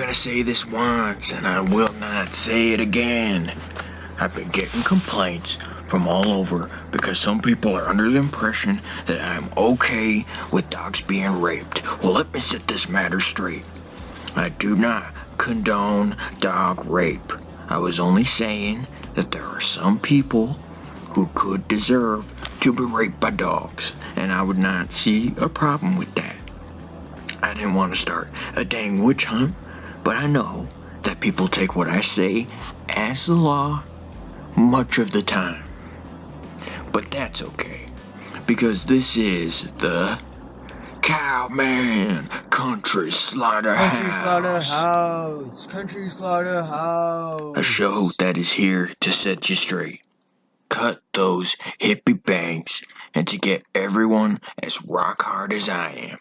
gonna say this once, and I will not say it again. I've been getting complaints from all over because some people are under the impression that I'm okay with dogs being raped. Well, let me set this matter straight. I do not condone dog rape. I was only saying that there are some people who could deserve to be raped by dogs, and I would not see a problem with that. I didn't want to start a dang witch hunt, but I know that people take what I say as the law much of the time. But that's okay, because this is the Cowman Country Slaughterhouse. Country Slaughterhouse. A show that is here to set you straight, cut those hippie bangs, and to get everyone as rock hard as I am.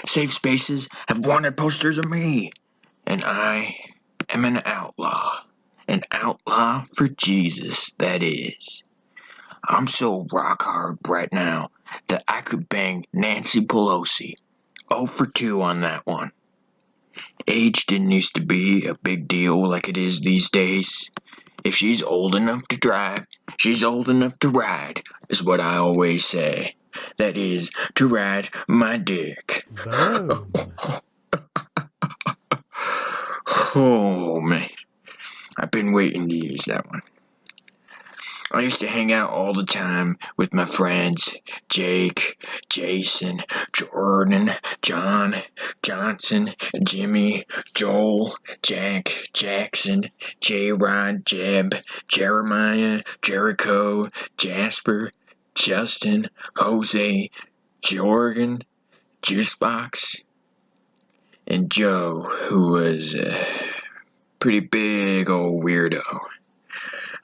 Safe spaces have wanted posters of me, and I am an outlaw. An outlaw for Jesus, that is. I'm so rock hard right now that I could bang Nancy Pelosi. 0 for 2 on that one. Age didn't used to be a big deal like it is these days. If she's old enough to drive, she's old enough to ride, is what I always say. That is, to ride my dick. Boom. Oh, man. I've been waiting to use that one. I used to hang out all the time with my friends, Jake, Jason, Jordan, John, Johnson, Jimmy, Joel, Jack, Jackson, J-Rod, Jeb, Jeremiah, Jericho, Jasper, Justin, Jose, Jorgen, Juicebox, and Joe, who was a pretty big old weirdo.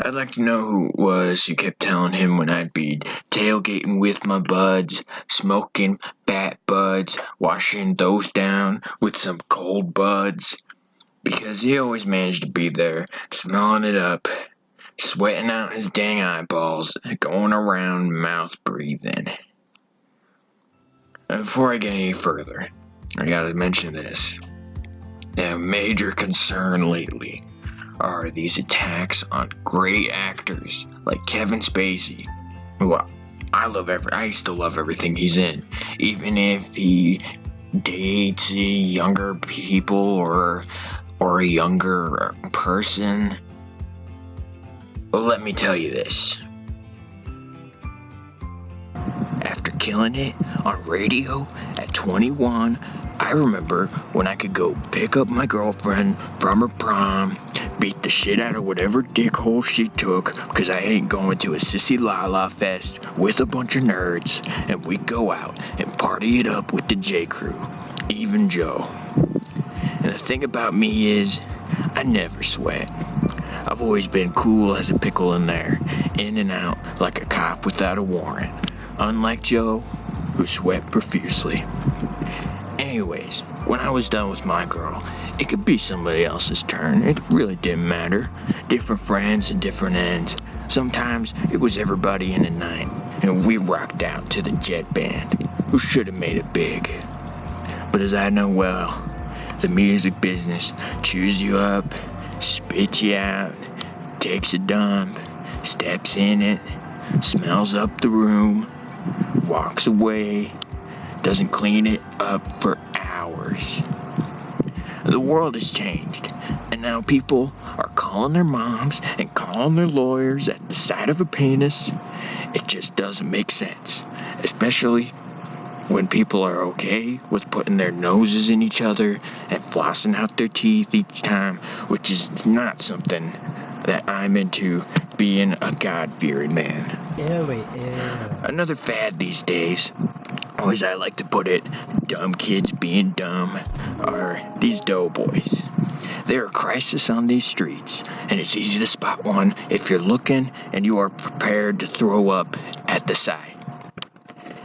I'd like to know who it was who kept telling him when I'd be tailgating with my buds, smoking bat buds, washing those down with some cold buds, because he always managed to be there, smelling it up, sweating out his dang eyeballs, going around mouth breathing. And before I get any further, I gotta mention this. A major concern lately are these attacks on great actors like Kevin Spacey, who I still love everything he's in, even if he dates younger people or a younger person. Well, let me tell you this. After killing it on radio at 21, I remember when I could go pick up my girlfriend from her prom, beat the shit out of whatever dickhole she took, because I ain't going to a sissy la-la fest with a bunch of nerds, and we'd go out and party it up with the J Crew, even Joe. And the thing about me is, I never sweat. I've always been cool as a pickle in there, in and out like a cop without a warrant, unlike Joe, who sweat profusely. Anyways, when I was done with my girl, it could be somebody else's turn. It really didn't matter. Different friends and different ends. Sometimes it was everybody in a night, and we rocked out to the Jet Band, who should have made it big. But as I know well, the music business chews you up, spits you out, takes a dump, steps in it, smells up the room, walks away, doesn't clean it up for hours. The world has changed, and now people are calling their moms and calling their lawyers at the sight of a penis. It just doesn't make sense, especially when people are okay with putting their noses in each other and flossing out their teeth each time, which is not something that I'm into, being a God-fearing man. Another fad these days, or as I like to put it, dumb kids being dumb, are these doughboys. They're a crisis on these streets, and it's easy to spot one if you're looking and you are prepared to throw up at the sight.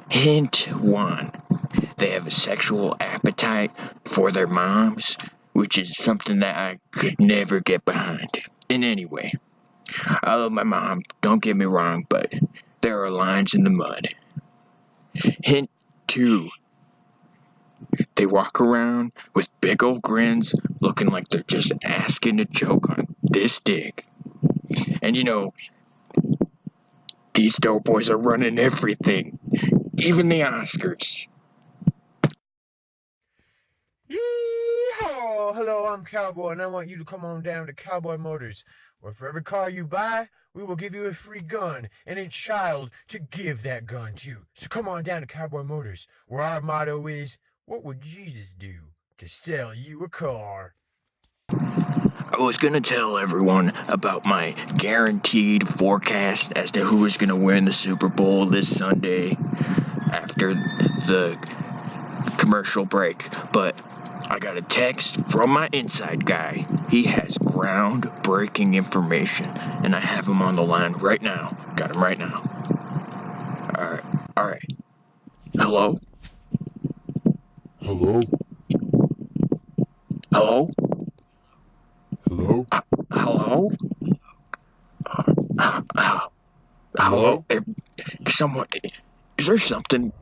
Hint 1. They have a sexual appetite for their moms, which is something that I could never get behind in any way. I love my mom, don't get me wrong, but there are lines in the mud. Hint 2. They walk around with big old grins, looking like they're just asking to choke on this dick. And these doughboys are running everything, even the Oscars. Yeehaw! Hello, I'm Cowboy, and I want you to come on down to Cowboy Motors, where for every car you buy, we will give you a free gun and a child to give that gun to. So come on down to Cowboy Motors, where our motto is, what would Jesus do to sell you a car? I was gonna tell everyone about my guaranteed forecast as to who is gonna win the Super Bowl this Sunday after the commercial break, but I got a text from my inside guy. He has groundbreaking information, and I have him on the line right now. Got him right now. Alright. Hello? Hello? Hello? Hello? Hello? Hello? Someone, is there something,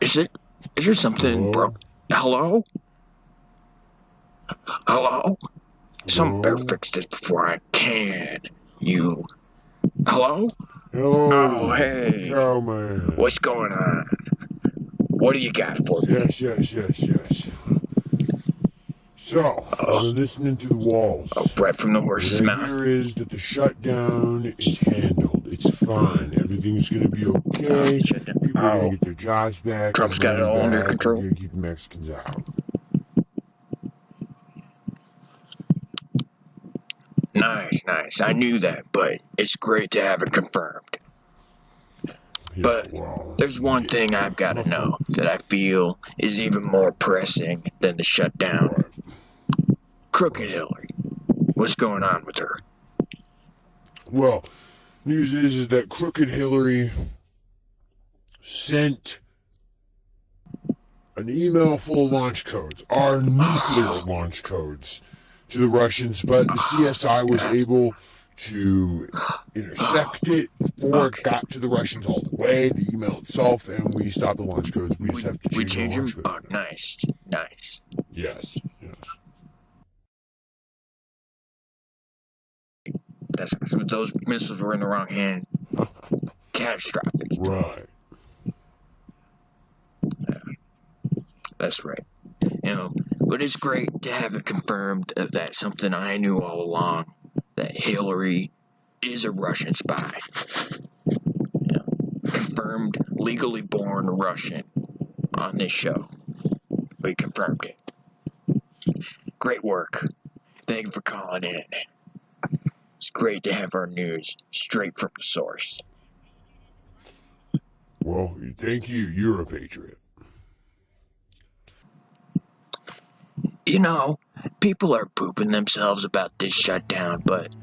is there something Hello? broke? Hello? Hello? Someone better fix this before I can. Hello? Hello? Oh, hey. Cowman. What's going on? What do you got for me? Yes. So, I've been listening to the walls. Bread from the horse's What I mouth. hear is that the shutdown is handled. It's fine. Everything's gonna be okay. People are gonna get their jobs back. Trump's got it all under control. We're gonna keep the Mexicans out. Nice. I knew that, but it's great to have it confirmed. But there's one thing I've got to know that I feel is even more pressing than the shutdown. Crooked Hillary. What's going on with her? Well, news is that Crooked Hillary sent an email full of launch codes, our nuclear launch codes, to the Russians, but the CSI was able to intercept it before it got to the Russians all the way, the email itself, and we stopped the launch codes. We just have to change the launch them? codes. Oh, nice. Yes. Those missiles were in the wrong hand. Catastrophic. Right. That's right. But it's great to have it confirmed that something I knew all along, that Hillary is a Russian spy. Confirmed, legally born Russian on this show. We confirmed it. Great work. Thank you for calling in. It's great to have our news straight from the source. Well, thank you. You're a patriot. People are pooping themselves about this shutdown, but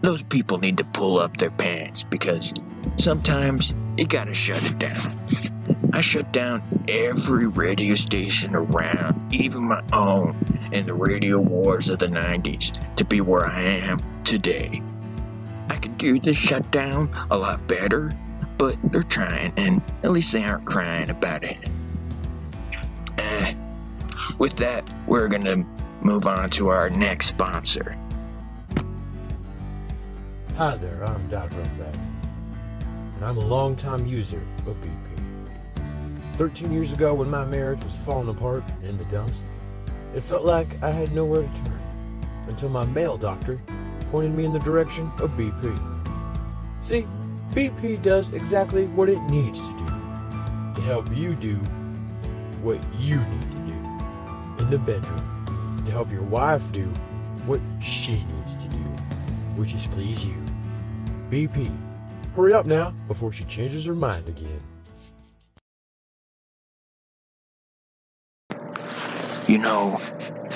those people need to pull up their pants because sometimes you gotta shut it down. I shut down every radio station around, even my own, in the radio wars of the 90s to be where I am today. I could do this shutdown a lot better, but they're trying, and at least they aren't crying about it. With that, we're gonna move on to our next sponsor. Hi there, I'm Dr. Beck, and I'm a longtime user of BP. 13 years ago, when my marriage was falling apart and in the dumps, it felt like I had nowhere to turn, until my male doctor pointed me in the direction of BP. See, BP does exactly what it needs to do, to help you do what you need to do in the bedroom, to help your wife do what she needs to do, which is please you. BP, hurry up now before she changes her mind again.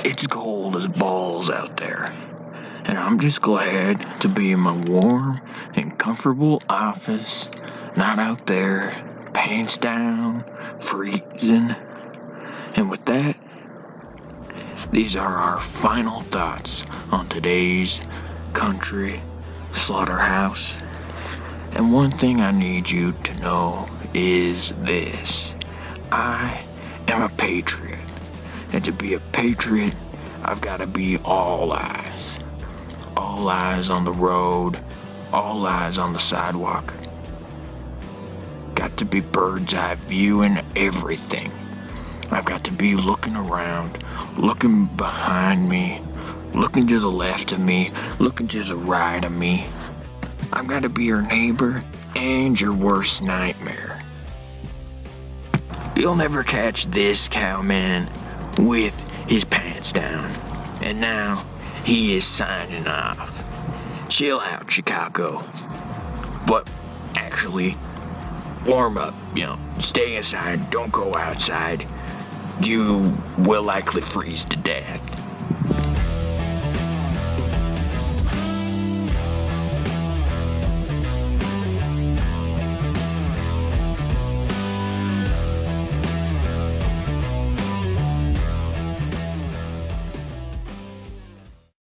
It's cold as balls out there, and I'm just glad to be in my warm and comfortable office, not out there, pants down, freezing. And with that, these are our final thoughts on today's country slaughterhouse. And one thing I need you to know is this: I am a patriot. And to be a patriot, I've got to be all eyes. All eyes on the road, all eyes on the sidewalk. Got to be bird's eye viewing everything. I've got to be looking around, looking behind me, looking to the left of me, looking to the right of me. I've got to be your neighbor and your worst nightmare. You'll never catch this cowman with his pants down. And now, he is signing off. Chill out, Chicago. But actually, warm up, stay inside, don't go outside. You will likely freeze to death.